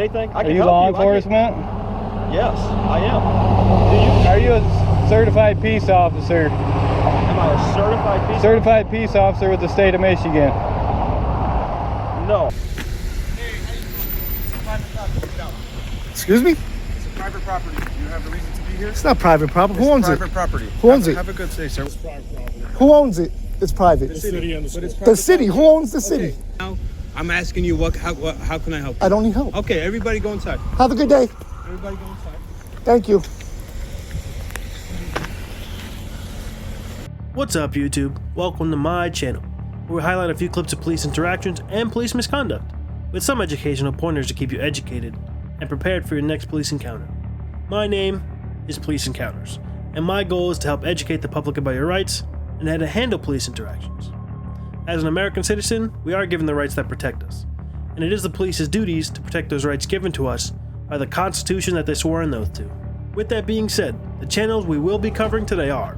Anything? I Are can you help law you. enforcement? Yes, I am. Are you a certified peace officer? Am I a certified peace Certified peace officer with the state of Michigan. No. Excuse me? It's a private property. Do you have a reason to be here? It's not private property. Who owns it? Private property. Who owns it? Have a good day, sir. It's private property. Who owns it? It's private. The city and the school. The city. Who owns the city? Okay. Now, I'm asking you, how can I help you? I don't need help. Okay, everybody go inside. Have a good day. Everybody go inside. Thank you. What's up, YouTube? Welcome to my channel, where we highlight a few clips of police interactions and police misconduct, with some educational pointers to keep you educated and prepared for your next police encounter. My name is Police Encounters, and my goal is to help educate the public about your rights and how to handle police interactions. As an American citizen, we are given the rights that protect us, and it is the police's duties to protect those rights given to us by the Constitution that they swore an oath to. With that being said, the channels we will be covering today are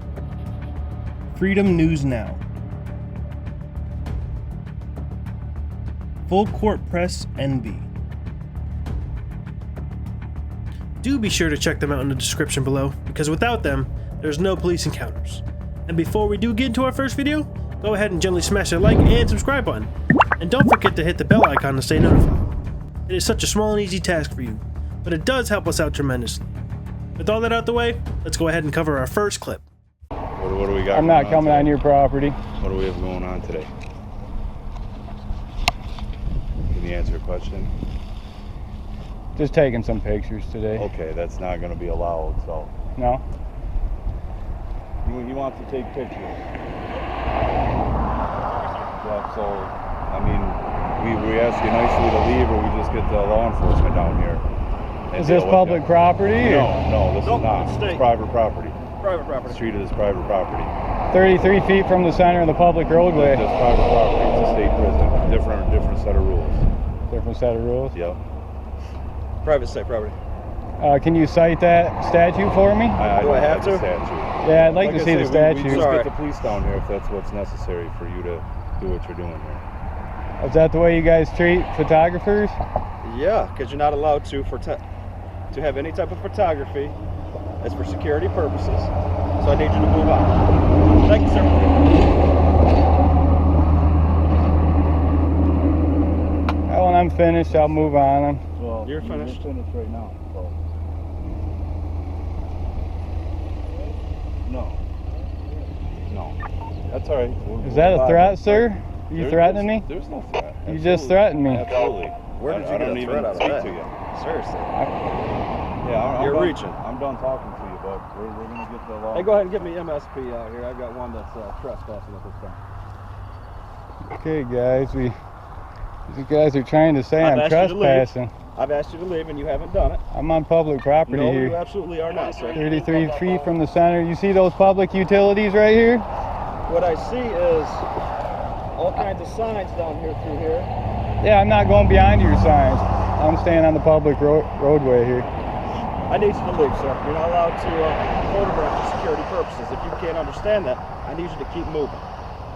Freedom News Now, Full Court Press NB. Do be sure to check them out in the description below, because without them, there's no police encounters. And before we do get into our first video, go ahead and gently smash that like and subscribe button. And don't forget to hit the bell icon to stay notified. It is such a small and easy task for you, but it does help us out tremendously. With all that out the way, let's go ahead and cover our first clip. What do we got? I'm not coming on your property. What do we have going on today? Can you answer a question? Just taking some pictures today. Okay, that's not going to be allowed, so. No? He wants to take pictures. Yeah, so, I mean, we ask you nicely to leave, or we just get the law enforcement down here. Is this public property? No, this Nope, is not. it's state. It's private property. Private property. It's treated as private property. 33 feet from the center of the public roadway. Just private property. It's a state prison. Different set of rules. Different set of rules. Yep. Private state property. Can you cite that statute for me? Do I have to? Statute. Yeah, I'd like to I see the said, we statute. just Sorry. get the police down here if that's what's necessary for you to do what you're doing here. Is that the way you guys treat photographers? Yeah, because you're not allowed to have any type of photography. It's for security purposes. So I need you to move on. Thank you, sir. Well, when I'm finished, I'll move on. Well, You're finished? You're finished right now. So. No. That's all right. Is that a threat, sir? Are you threatening me? There's no threat. You just threatened me. Absolutely. Where did you I get don't a even threat out of speak that? to you. Seriously. Yeah, You're done, reaching. I'm done talking to you, but we're going to get the law. Hey, go ahead and give me MSP out here. I've got one that's trespassing at this time. Okay, guys, you guys are trying to say I'm I've asked you to leave. trespassing. I've asked you to leave and you haven't done it. I'm on public property No, here. you absolutely are not, sir. 33 feet from the center. You see those public utilities right here? What I see is all kinds of signs down here through here. Yeah, I'm not going behind your signs. I'm staying on the public roadway here. I need you to leave, sir. You're not allowed to photograph for security purposes. If you can't understand that, I need you to keep moving.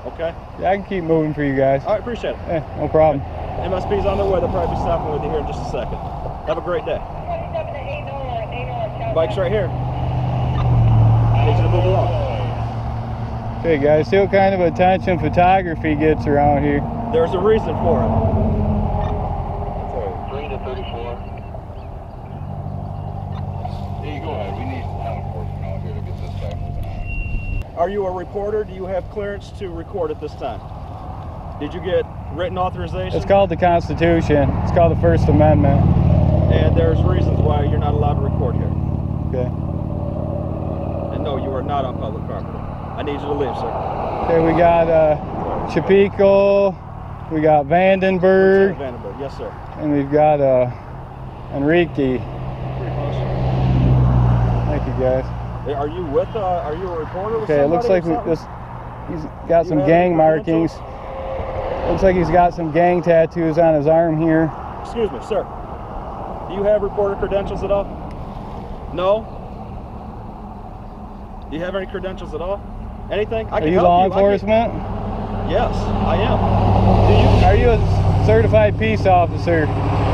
Okay? Yeah, I can keep moving for you guys. All right, appreciate it. Yeah, no problem. MSP's on their way. They'll probably be stopping with you here in just a second. Have a great day. Bike's right here. I need you to move along. Okay, guys, see what kind of attention photography gets around here. There's a reason for it. That's all right. 3 to 34. Hey, you go ahead. We need law enforcement out here to get this guy moving on. Are you a reporter? Do you have clearance to record at this time? Did you get written authorization? It's called the Constitution. It's called the First Amendment. And there's reasons why you're not allowed to record here. Okay. And no, you are not on public property. I need you to leave, sir. Okay, we got Chapico, we got Vandenberg, Lieutenant Vandenberg. Yes, sir. and we've got Enrique. Pretty close. Thank you, guys. Are you with? Are you a reporter? With Okay, it looks like somebody or he's got You some have gang any markings. Looks like he's got some gang tattoos on his arm here. something? Excuse me, sir. Do you have reporter credentials at all? No. Do you have any credentials at all? Anything? I Are can you help law you. enforcement? Yes, I am. Do you? Are you a certified peace officer?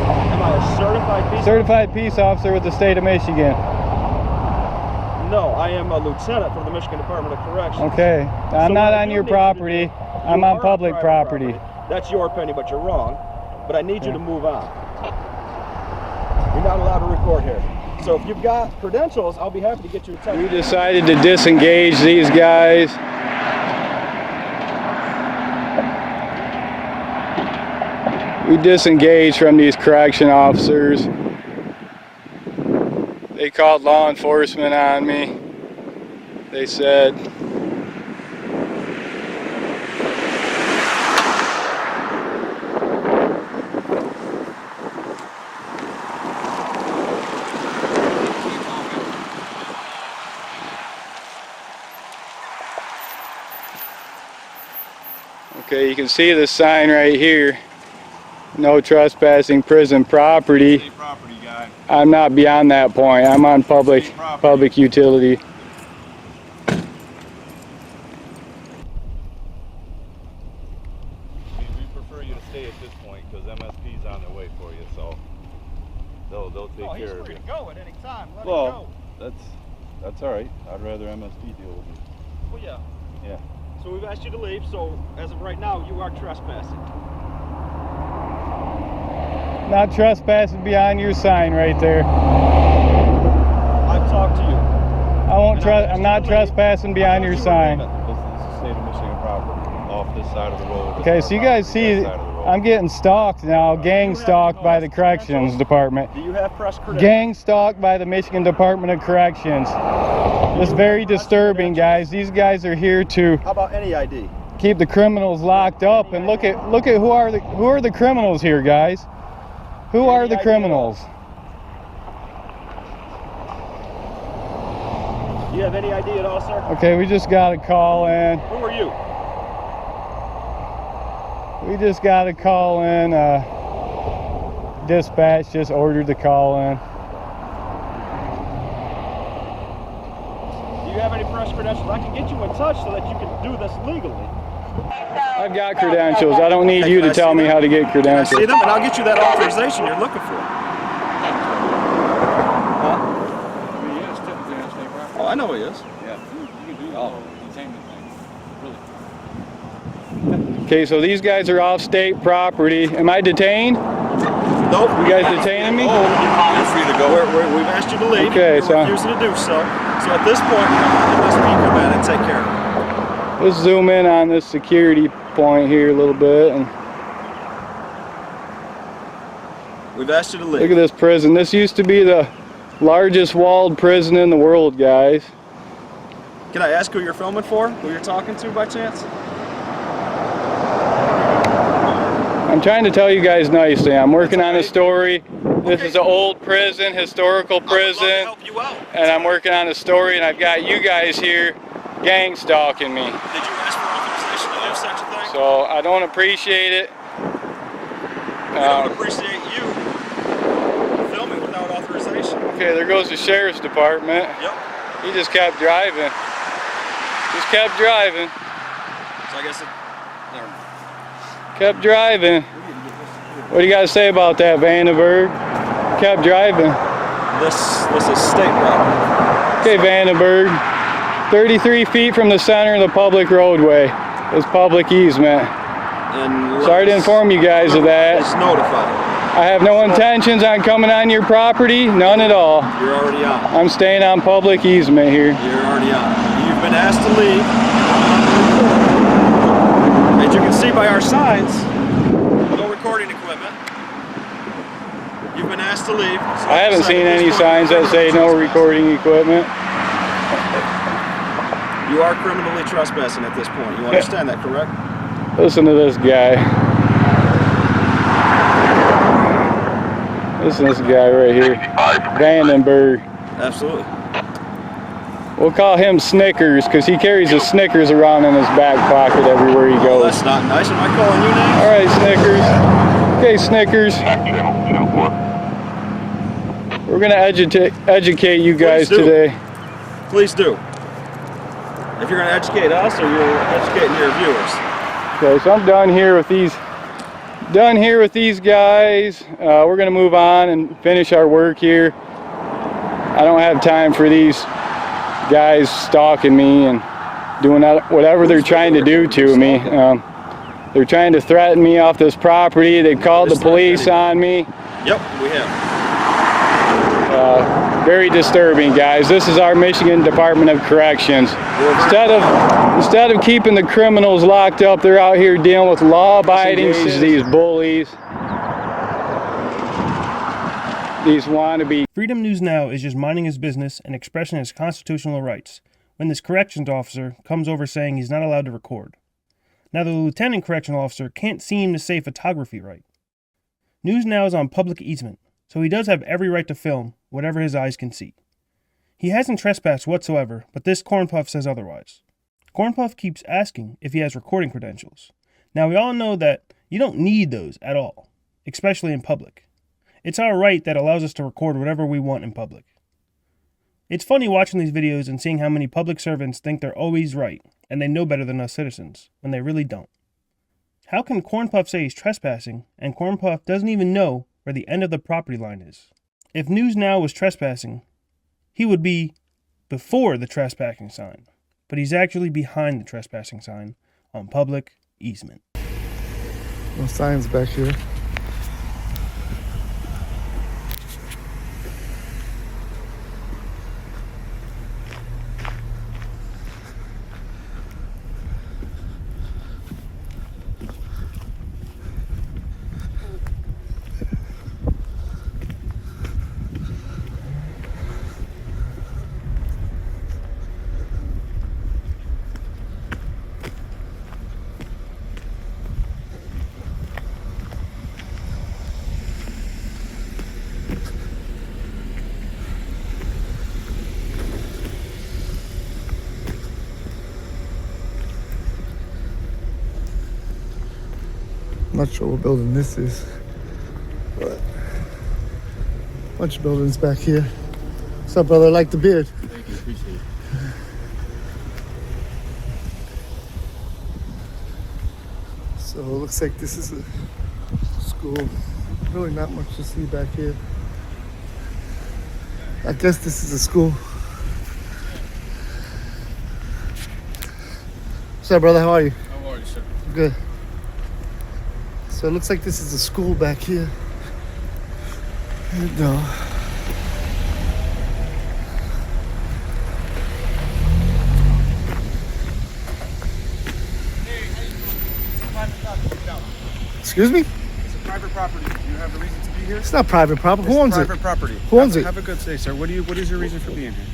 Am I a certified peace Certified peace officer with the state of Michigan. officer? No, I am a lieutenant from the Michigan Department of Corrections. Okay. I'm So not what I on do your need you to property. do- I'm you on are public private property. That's your opinion, but you're wrong. But I need you Yeah. to move on. You're not allowed to record here. So if you've got credentials, I'll be happy to get you a text. We decided to disengage these guys. We disengaged from these correction officers. They called law enforcement on me. They said, okay, you can see the sign right here. No trespassing prison property. State property guy. I'm not beyond that point. I'm on public utility. We prefer you to stay at this point because MSP's on their way for you, so they'll take Oh, he's care of free you. to go at any time. Let Well, him that's all right. I'd rather MSP deal with you. go. Well, yeah. Yeah. So we've asked you to leave. So as of right now, you are trespassing. Not trespassing beyond your sign right there. I've talked to you. I won't And I've asked I'm you not to leave. trespassing I beyond thought your you were sign. leaving. This is the state of Michigan property, off this side of the road. This Okay, is so you our guys property, see, that side of the road. I'm getting stalked now, gang have stalked by the no corrections credentials? department. Do you have press credentials? Gang stalked by the Michigan Department of Corrections. It's very disturbing, guys. These guys are here to How about any ID? keep the criminals locked up, and look at who are the criminals here, guys? Who are the criminals? Do you have any ID at all, sir? Okay, we just got a call in. Who are you? We just got a call in. Dispatch just ordered the call in. Do you have any press credentials? I can get you in touch so that you can do this legally. I've got credentials. I don't need Okay, you can to I tell see me them? how to get Can I credentials. see them? And I'll get you that authorization you're looking for. Huh? He is typically on state property. Oh, I know he is. Yeah. You can do the whole detainment thing. Really. Okay, so these guys are off state property. Am I detained? Nope. You guys detaining me? Oh, you're free to go. We've asked you to leave. Okay, You're so- refusing to do so. So at this point, we're going to have MSP come in and take care of it. Let's zoom in on this security point here a little bit. And We've asked you to leave. look at this prison. This used to be the largest walled prison in the world, guys. Can I ask who you're filming for? Who you're talking to by chance? I'm trying to tell you guys nicely. I'm working on a okay. story. This Okay. is an old prison, historical I would love to prison, help you out. and I'm working on a story, and I've got you guys here gang stalking me. Did you ask for authorization to do such a thing? So I don't appreciate it. I don't appreciate you filming without authorization. Okay, there goes the sheriff's department. Yep. He just kept driving. Just kept driving. So I guess it. Never mind. Kept driving. What do you got to say about that, Vandenberg? Kept driving. This is state property. Okay, Vandenberg. 33 feet from the center of the public roadway is public easement. And Sorry to inform you guys of that. It's notified. I have no intentions on coming on your property, none at all. You're already on. I'm staying on public easement here. You're already on. You've been asked to leave. As you can see by our signs, no recording equipment. You've been asked to leave. So I haven't seen any signs that say no recording equipment. You are criminally trespassing at this point. You understand that, correct? Listen to this guy. Listen to this guy right here. Vandenberg. Absolutely. We'll call him Snickers because he carries his Snickers around in his back pocket everywhere he Oh, goes. that's not nice. Am I calling you names? All right, Snickers. Okay, Snickers. We're going to educate you guys Please do. today. Please do. If you're going to educate us or you're educating your viewers. Okay, so I'm done here with these done here with these guys. We're gonna move on and finish our work here. I don't have time for these guys stalking me and doing whatever they're trying to do to me. They're trying to threaten me off this property. They called the police on me. Yep, we have. Very disturbing, guys. This is our Michigan Department of Corrections. Instead of keeping the criminals locked up, they're out here dealing with law-abiding these bullies. These wannabe. Freedom News Now is just minding his business and expressing his constitutional rights when this corrections officer comes over saying he's not allowed to record. Now the lieutenant correctional officer can't seem to say photography right. News Now is on public easement, so he does have every right to film whatever his eyes can see. He hasn't trespassed whatsoever, but this Corn Puff says otherwise. Corn Puff keeps asking if he has recording credentials. Now we all know that you don't need those at all, especially in public. It's our right that allows us to record whatever we want in public. It's funny watching these videos and seeing how many public servants think they're always right and they know better than us citizens, when they really don't. How can Corn Puff say he's trespassing and Corn Puff doesn't even know where the end of the property line is? If News Now was trespassing, he would be before the trespassing sign, but he's actually behind the trespassing sign on public easement. No signs back here. I'm not sure what building this is, but a bunch of buildings back here. What's up, brother? I like the beard. Thank you, appreciate it. So it looks like this is a school. Really not much to see back here. I guess this is a school. What's up, brother? How are you? How are you, sir? Good. So it looks like this is a school back here. And, excuse me? It's a private property. Do you have a reason to be here? It's not private property. Who owns it? Private property. Who owns it? Have a good day, sir. What is your reason for being here?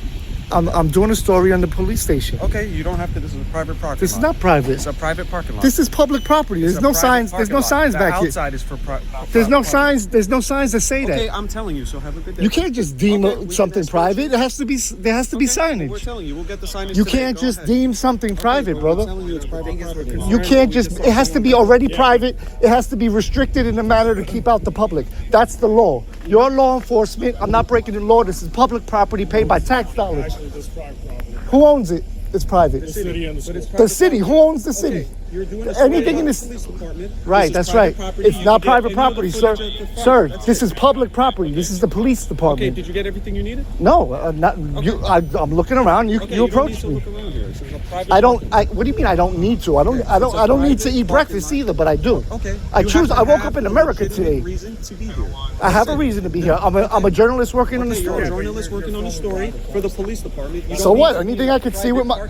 I'm doing a story on the police station. Okay, you don't have to. This is a private parking lot. This is not private. It's a private parking lot. This is public property. There's no signs. There's no signs back here. Outside is for There's no signs. There's no signs that say Okay, that. I'm telling you. So have a good day. You can't just deem Okay, something that's private. It has to be. There has to be We're signage. telling you. We'll get the signage. You today. can't Go just ahead. deem something private, Okay, brother. I'm telling you, it's private property. You can't just. It has to be already private. It has to be restricted in a manner to keep out the public. That's the law. You're law enforcement. I'm not breaking the law. This is public property paid by tax dollars. Who owns it? It's private. The city and The city. Who owns the city? You're doing Anything in this. police department. Right, that's right. It's not private property, sir. Sir, That's this it. is public property. This is the police Okay, department. did you get everything you needed? No, not you. I'm looking around. You Okay, you don't need approached to me. look around here. This is a private I don't. property. What do you mean? I don't need to. I don't need to eat breakfast either, but I do. Okay. I You choose. have to I woke have up in a America legitimate today. reason to be here. I have a reason to be here. I'm a journalist working on the Okay, you're a story. journalist working on a story for the police department. You So don't what? need to Anything be I could see with my.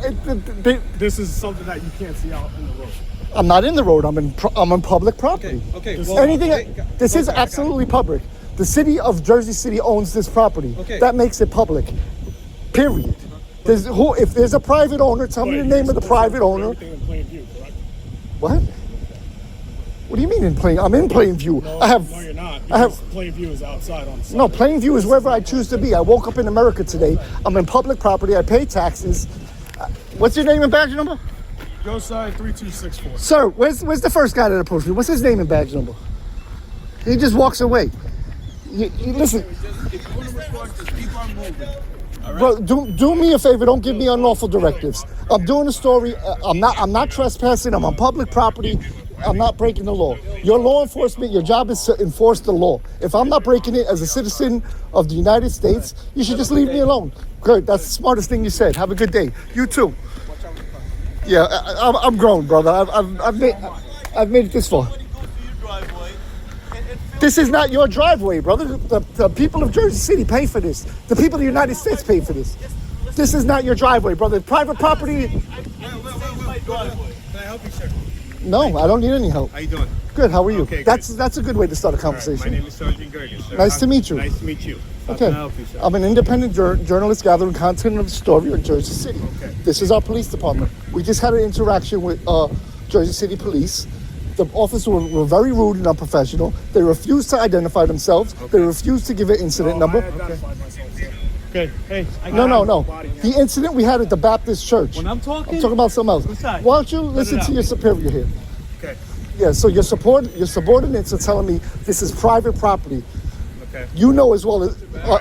This is something that you can't see out in the road. I'm not in the road. I'm in public property. Okay. This is absolutely public. The city of Jersey City owns this property. Okay. That makes it public. Period. If there's a private owner, tell me the name of the private owner. Everything in plain view, correct? What? What do you mean in plain? I'm in plain view. No, I have. no, you're not. I have. Because plain view is outside on the side. No, plain view is wherever I choose to be. I woke up in America today. I'm in public property. I pay taxes. What's your name and badge number? Go side 3264. Sir, where's the first guy that approached me? What's his name and badge number? He just walks away. You listen, If you want to record, just keep on moving. bro. Do me a favor. Don't give me unlawful directives. I'm doing a story. I'm not trespassing. I'm on public property. I'm not breaking the law. Your law enforcement, your job is to enforce the law. If I'm not breaking it as a citizen of the United States, you should just leave me alone. Good. That's the smartest thing you said. Have a good day. You too. Yeah, I'm grown, brother. I've made it this far. This is not your driveway, brother. The people of Jersey City pay for this. The people of the United States pay for this. This is not your driveway, brother. Private property. Can I help you, sir? No, I don't need any help. How you doing? Good. How are you? Okay, That's a good way to start a All right, conversation. my name is Sergeant Gergen, sir. Nice to meet you. Nice to meet you. How Okay. can I help you, sir? I'm an independent journalist gathering content of the story in Jersey City. Okay. This is our police department. We just had an interaction with Jersey City Police. The officers were very rude and unprofessional. They refused to identify themselves. Okay. They refused to give an incident number. Okay. Hey. No. The incident we had at the Baptist church. When I'm talking about something else. Besides, Why don't you let listen it to out. your superior here? Okay. Yeah, so your subordinates are telling me this is private property. Okay. You know as well as,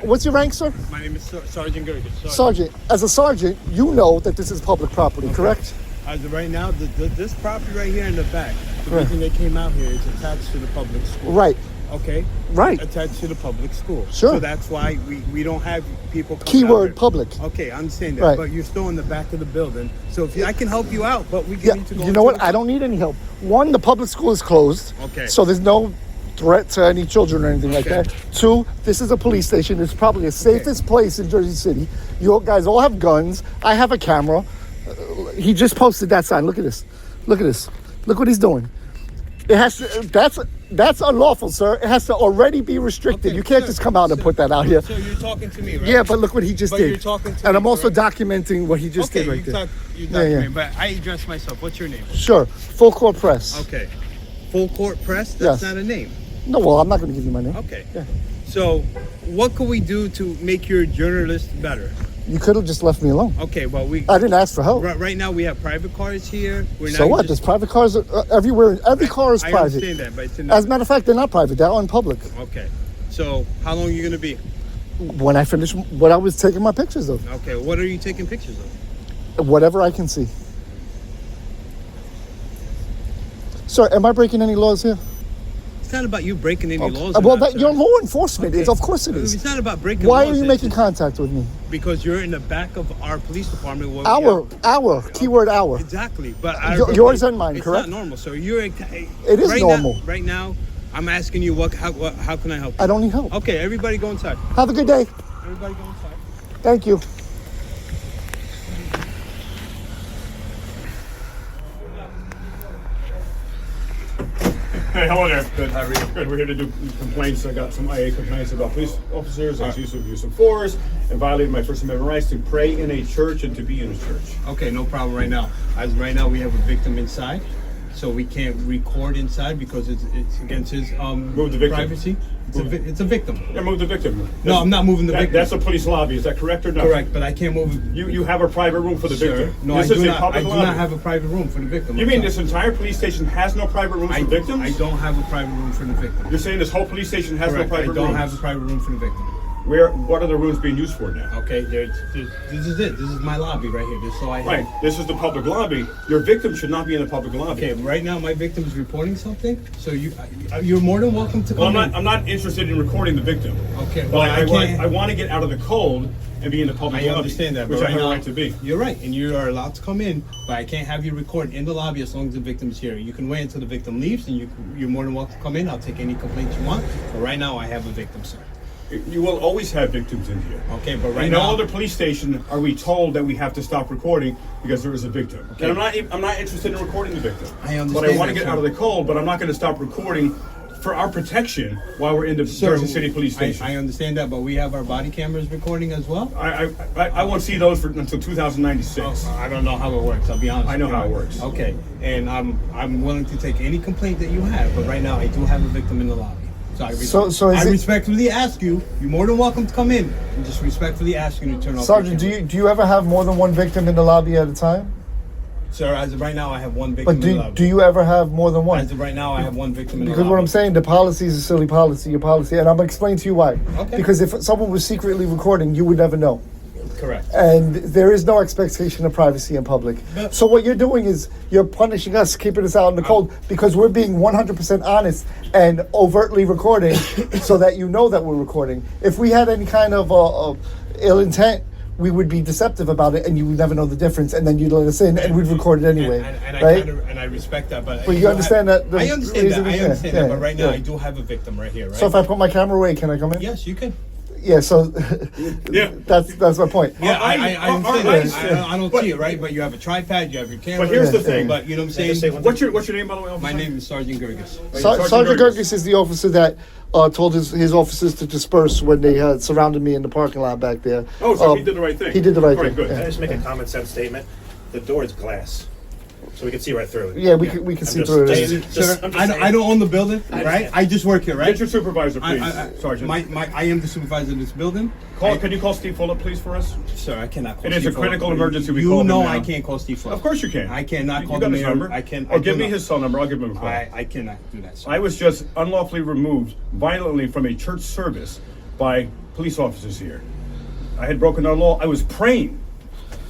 what's your rank, sir? My name is Sergeant Gergen. Sergeant. As a sergeant, you know that this is public property, correct? As of right now, this property right here in the back, the Right. reason they came out here is attached to the public school. Right. Okay? Right. Attached to the public school. Sure. So that's why we don't have people coming out Keyword here. public. Okay, I understand that. Right. But you're still in the back of the building. So if I can help you out, but we Yeah, need to go you know into what? the- I don't need any help. One, the public school is closed. Okay. So there's no threat to any children or anything like Okay. that. Two, this is a police station. It's probably the safest place in Jersey City. You guys all have guns. I have a camera. He just posted that sign. Look at this. Look at this. Look what he's doing. It has to, that's unlawful, sir. It has to already be restricted. Okay, You can't sir, just come out and sir. put that out here. So you're talking to me, right? Yeah, but look what he just But did. you're talking to and me, I'm also correct? documenting what he just Okay, did right there. you Yeah, yeah. document, but I address myself. What's your name? Sure. Full court press. Okay. Full court press? That's Yes. not a name. No, well, I'm not going to give you my name. Okay. Yeah. So what can we do to make your journalist better? You could have just left me alone. Okay, well, I didn't ask for help. right now we have private cars here. We're So not what? There's private cars everywhere. Every car is I private. understand that, but it's in As a matter of fact, they're not private. They're on public. Okay. So how long are you going to be? When I finish what I was taking my pictures of, Okay, what are you taking pictures of? whatever I can see. Sir, am I breaking any laws here? It's not about you breaking any laws. Well, or not, you're sir. law enforcement. Okay. Of course it is. It's not about breaking Why laws. are you it's making just contact with me? Because you're in the back of our police department. where we Our, keyword our. Exactly, but Yours and mine, it's correct? not normal. So you're. It is right normal. Now, right now, I'm asking you how can I help you? I don't need help. Okay, everybody go inside. Have a good day. Everybody go inside. Thank you. Hey, hello there. Good, how are you? Good, we're here to do complaints. I got some IA complaints about police officers, use of force, and violating my First Amendment rights to pray in a church and to be in a church. Okay, no problem right now. As right now, we have a victim inside, so we can't record inside because it's against his Move the victim. privacy. It's a victim. Yeah, move the victim. No, I'm not moving the victim. That's a police lobby. Is that correct or not? Correct, but I can't move. You have a private room for the Sir, victim. no, This is a I public do lobby. not have a private room for the victim. You mean this entire police station has no private rooms for victims? I don't have a private room for the victim. You're saying this whole police station has Correct, no private I don't rooms? have a private room for the victim. What are the rooms being used for now? Okay, this is it. This is my lobby right here. This is all I have. Right, this is the public lobby. Your victim should not be in the public lobby. Okay, right now my victim is reporting something, so you're more than welcome to Well, come in. I'm not interested in recording the victim. Okay, But well, I can't. I want to get out of the cold and be in the public I lobby. understand that, which but I have right a now, right to be. You're right, and you are allowed to come in, but I can't have you record in the lobby as long as the victim is here. You can wait until the victim leaves, and you're more than welcome to come in. I'll take any complaints you want, but right now I have a victim, sir. You will always have victims in here. Okay, but right in no now, other police station are we told that we have to stop recording because there is a victim. Okay. And I'm not interested in recording the victim. I understand But I want to that, get sir. out of the cold, but I'm not going to stop recording for our protection while we're in the Sir, Jersey City Police Station. I understand that, but we have our body cameras recording as well. I won't see those until 2096. I don't know how it works. I'll be honest. I know with you. how it works. Okay, and I'm willing to take any complaint that you have, but right now I do have a victim in the lobby. So So is I it- respectfully ask you. You're more than welcome to come in. And just respectfully ask you to turn off. Sergeant, your camera. do you ever have more than one victim in the lobby at a time? Sir, as of right now, I have one victim But in the do lobby. you ever have more than one? As of right now, I have one victim in the Because lobby. what I'm saying, the policy is a silly policy, your policy, and I'm gonna explain to you why. Okay. Because if someone was secretly recording, you would never know. Correct. And there is no expectation of privacy in public. But- So what you're doing is you're punishing us, keeping us out in the cold, because we're being 100% honest and overtly recording so that you know that we're recording. If we had any kind of ill intent, we would be deceptive about it and you would never know the difference, and then you'd let us in and we'd record it anyway, right? And I respect that, but you understand that the I understand reason- that. I understand yeah, that. But right now, yeah. I do have a victim right here. Right. So if I put my camera away, can I come in? Yes, you can. Yeah, so Yeah. that's my point. Yeah, I understand. I- I don't see it, right? But you have a tripod, you have your camera. But here's the Yeah, thing. But you know what I'm saying? What's your name, by the way, officer? My name is Sergeant Gergis. Sergeant Gergis is the officer that told his officers to disperse when they had surrounded me in the parking lot back there. Oh, so he did the right thing. He did the right All right, thing. good. Yeah. Can I just make a common sense statement? The door is glass, so we can see right through it. Yeah, we can see just through saying- it. Sir, I'm just saying. I don't own the building, I right? understand. I just work here, right? Get your supervisor, please, I Sergeant. I am the supervisor of this building. Can you call Steve Fuller, please, for us? Sir, I cannot call It is Steve a critical Fuller. emergency. We You call him know now. I can't call Steve Fuller. Of course you can. I cannot You call got the his mayor. number? I can. Or I give do me not. his cell number. I'll give him a call. I cannot do that, sir. I was just unlawfully removed violently from a church service by police officers here. I had broken our law. I was praying.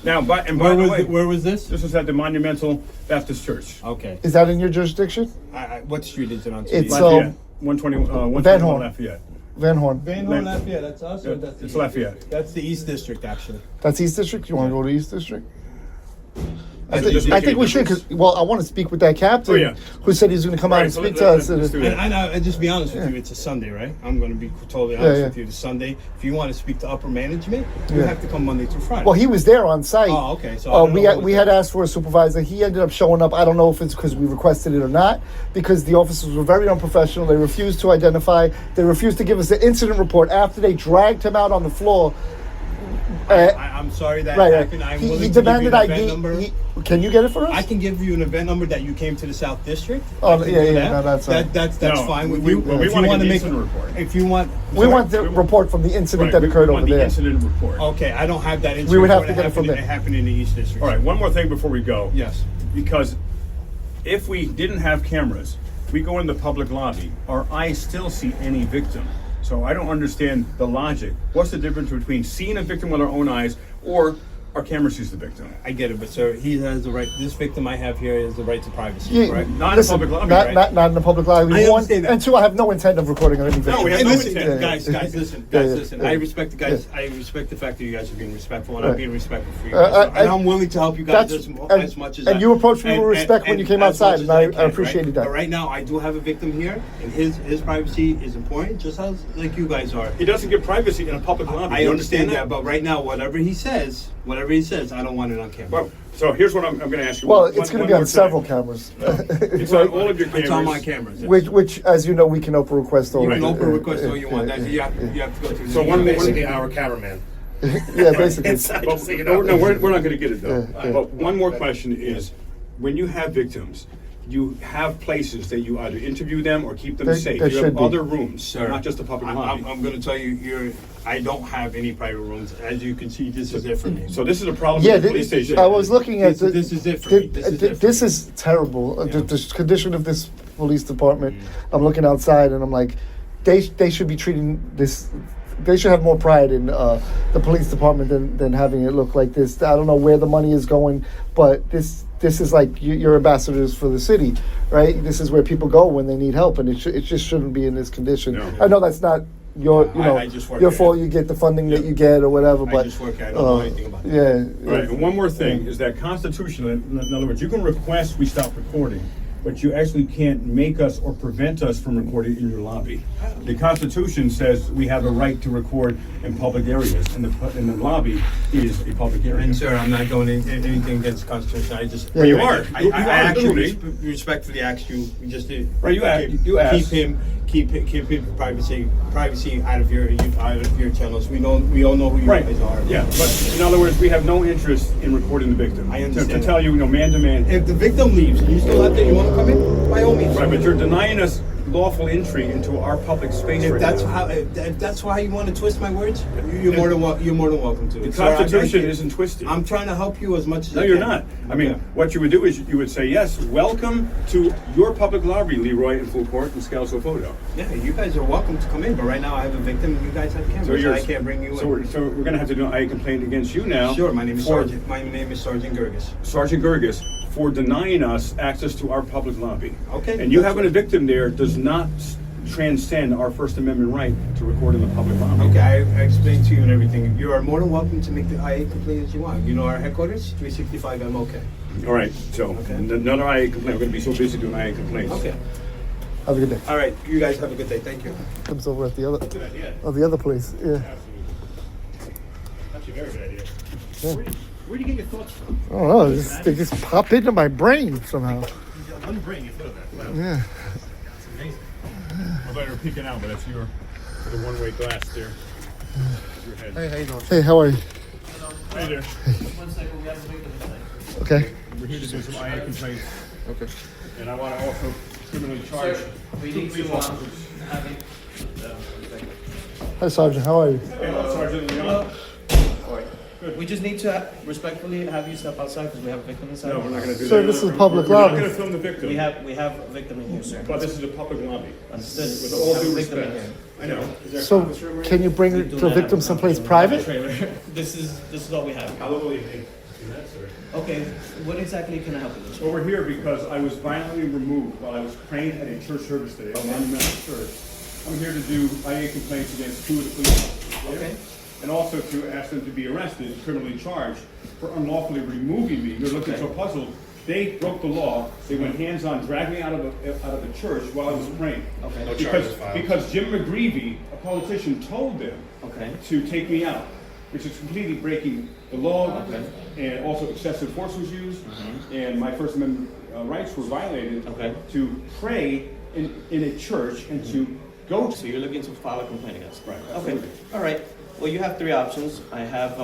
Now, by the way, Where was this? this was at the Monumental Baptist Church. Okay. Is that in your jurisdiction? What street is it on? It's, Lafayette, 121 Van Horn. Lafayette. Van Horn. Van Horn, Lafayette. That's us. Or that's It's Lafayette. That's the East District, actually. That's East District? You want to go to East District? I Does it think, make any we should, difference? because, I want to speak with that captain Oh, yeah. who said he's going to come out Right, and so speak let- to us. let's do that. And just be honest with you, it's a Sunday, right? I'm going to be totally honest yeah. with you. It's Sunday. If you want to speak to upper management, you Yeah. have to come Monday through Friday. Well, he was there on site. Oh, okay. So I don't know who we was had there. asked for a supervisor. He ended up showing up. I don't know if it's because we requested it or not, because the officers were very unprofessional. They refused to identify. They refused to give us the incident report after they dragged him out on the floor. I'm sorry that Right, happened. right. I'm He willing to give you demanded an I event get. number. Can you get it for us? I can give you an event number that you came to the South District. Oh, I can yeah, do yeah, that. no, that's fine. That's No, fine with we- you. well, we If wanna you get want to the make incident report. If you want, We want the report from the incident Right, that occurred we want over the there. incident report. Okay, I don't have that. We would have report. to get it from happened- there. It happened in the East District. All right, one more thing before we go. Yes. Because if we didn't have cameras, we go in the public lobby, our eyes still see any victim. So I don't understand the logic. What's the difference between seeing a victim with our own eyes or our camera sees the victim? I get it, but sir, he has the right. This victim I have here has the right to privacy, Yeah, correct? Not in listen, the public lobby, not, right? not in the public lobby. I One, understand that. and two, I have no intent of recording anything. No, we have Hey, no listen, intent. guys, listen, Yeah, guys, yeah, listen. yeah. I respect the guys. Yeah. I respect the fact that you guys are being respectful, and Right. I'm being respectful for you Uh, guys. uh, and I'm willing to help you guys That's- as much as. and you approached me with respect when you came as outside, much and as I can, appreciated that. But right now, I do have a victim here, and his privacy is important, just as like you guys are. He doesn't get privacy in a public lobby. I You understand that, but right now, whatever he says, I don't want it on camera. Well, so here's what I'm going to ask you. Well, One- it's going one to be on more several time. cameras. It's on all of your cameras. It's on my cameras. which, as you know, we can open request over. You can Right. open a request all you want. You have to go through. So the- one more- Basically, our cameraman. Yeah, basically. Inside, But, just so you no, know. we're not going to get it though. Yeah. But one more question is, when you have victims, you have places that you either interview them or keep them There- safe. there You should have be. other rooms, Sir, not just a public I'm lobby. going to tell you, I don't have any private rooms. As you can see, this is it for me. So this is a problem Yeah, with the police station. I was looking at This is it for me. This is it for this me. is terrible. The condition of this police department. I'm looking outside and I'm like, they should be treating this. They should have more pride in the police department than having it look like this. I don't know where the money is going, but this is like you're ambassadors for the city, right? This is where people go when they need help, and it just shouldn't be in this condition. No. I know that's not your I just work your here. fault. You get the funding that you get or whatever, I but just work here. I don't know anything about it. yeah. Right, and one more thing is that constitutionally, in other words, you can request we stop recording, but you actually can't make us or prevent us from recording in your lobby. The Constitution says we have a right to record in public areas, and the lobby is a public area. And sir, I'm not doing anything against the Constitution. I just. Yeah, you are. I You are, actually literally. respectfully asked you. We just did. Right, you asked. Keep him privacy out of your channels. We all know who you Right, guys are. yeah, but in other words, we have no interest in recording the victim. I understand To tell you, man to man. If the victim leaves and you still out there, you want to come in? By all means. Right, but you're denying us unlawful entry into our public space If right that's now. how, if that's why you want to twist my words, you're more than welcome to. The Sir, I- Constitution isn't twisted. I'm trying to help you as much as No, I you're can. not. I mean, Okay. what you would do is you would say, yes, welcome to your public lobby, Leroy and Full Court and Scalzo Photo. Yeah, you guys are welcome to come in, but right now I have a victim and you guys have cameras, so I can't bring you in. So we're going to have to do an IA complaint against you now. Sure, my name is for Sergeant Gerges. Sergeant Gerges for denying us access to our public lobby. Okay, And you that's having a victim there does not transcend our First Amendment right to record in the public lobby. Okay, I explained to you and everything. You are more than welcome to make the IA complaint as you want. You know our headquarters, 365 MOK. All right, so Okay. another IA complaint. We're going to be so busy doing IA complaints. Okay. Have a good day. All right, you guys have a good day. Thank you. Comes over at the other place. Yeah. That's a very good idea. Yeah. Where do you get your thoughts from? I don't know. They just pop into my brain somehow. Unbrain, you thought of that. Wow. Yeah. That's amazing. I thought you were peeking out, but that's your the one-way glass there. Your head. Hey, how you doing? Hey, how are you? Hey there. One second, we have a victim inside. Okay. We're here to do some IA complaints. Okay. And I want to also criminally charge We two need police to officers. have it. Hi, Sergeant. How are you? Hey, Sergeant Leon. We just need to respectfully have you step outside because we have a victim inside. No, we're not going to do Sir, that. this is public We're not lobby. going to film the victim. We have a victim in here, sir. But this is a public lobby. Understood. With We all have due a victim in respect. here. I know. Is there a So, conference room right can you bring We the do not have victim a someplace conference room. private? Trailer. This is all we have. How long will you take? That's sir. Okay, what exactly can I help you with? Well, we're here because I was violently removed while I was praying at a church service today, a monumental church. I'm here to do IA complaints against two of the police officers. Okay. And also to ask them to be arrested, criminally charged, for unlawfully removing me. You're looking so puzzled. They broke the law. They went hands-on, dragged me out of the church while I was praying. Okay. No charges filed. Because Jim McGreevy, a politician, told them Okay. to take me out, which is completely breaking the law, Okay. and also excessive force was used, and my First Amendment rights were violated Okay. to pray in a church and to go So to. you're looking to file a complaint against them? Right, Okay, absolutely. all right. Well, you have three options. I have,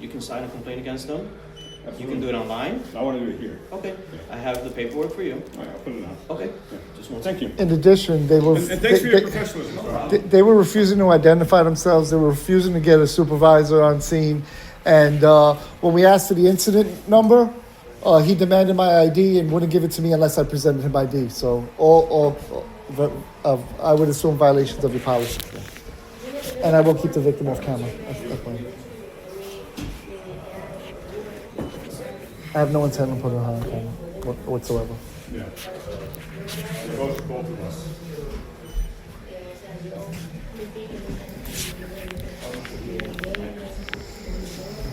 you can sign a complaint against them. You can do it online. I want to do it here. Okay. I have the paperwork for you. All right, I'll put it on. Okay. Just one Thank you. In addition, they were And thanks for your professionalism. they were refusing to identify themselves. They were refusing to get a supervisor on scene. And when we asked for the incident number, he demanded my ID and wouldn't give it to me unless I presented him ID. So I would assume violations of your policy. And I will keep the victim off camera. That's fine. I have no intent on putting her on camera whatsoever. Yeah. Both of us.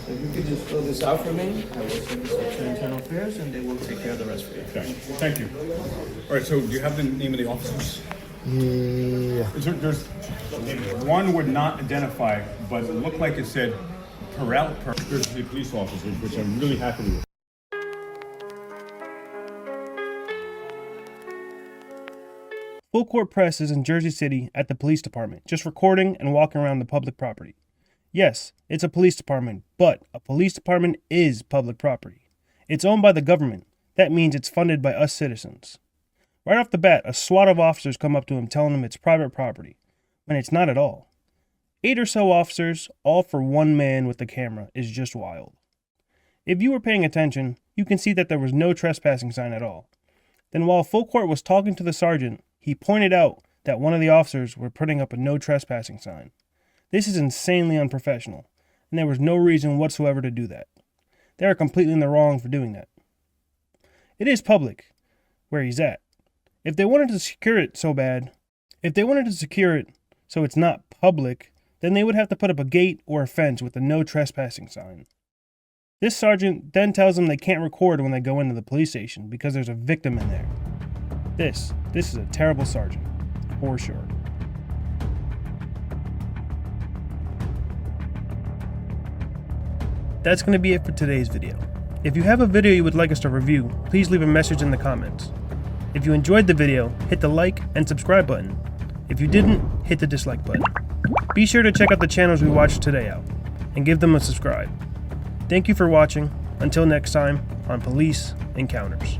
If you could just fill this out for me, I will send this to Internal Affairs and they will take care of the rest for you. Okay, thank you. All right, so do you have the name of the officers? Yeah. There's one would not identify, but it looked like it said there's the police officers, which I'm really happy with. Full Court Press is in Jersey City at the police department, just recording and walking around the public property. Yes, it's a police department, but a police department is public property. It's owned by the government. That means it's funded by us citizens. Right off the bat, a SWAT of officers come up to him telling him it's private property, when it's not at all. 8 or so officers, all for one man with the camera, is just wild. If you were paying attention, you can see that there was no trespassing sign at all. Then while Full Court was talking to the sergeant, he pointed out that one of the officers were putting up a no trespassing sign. This is insanely unprofessional, and there was no reason whatsoever to do that. They are completely in the wrong for doing that. It is public, where he's at. If they wanted to secure it so it's not public, then they would have to put up a gate or a fence with a no trespassing sign. This sergeant then tells them they can't record when they go into the police station because there's a victim in there. This is a terrible sergeant, for sure. That's going to be it for today's video. If you have a video you would like us to review, please leave a message in the comments. If you enjoyed the video, hit the like and subscribe button. If you didn't, hit the dislike button. Be sure to check out the channels we watched today out, and give them a subscribe. Thank you for watching. Until next time, on Police Encounters.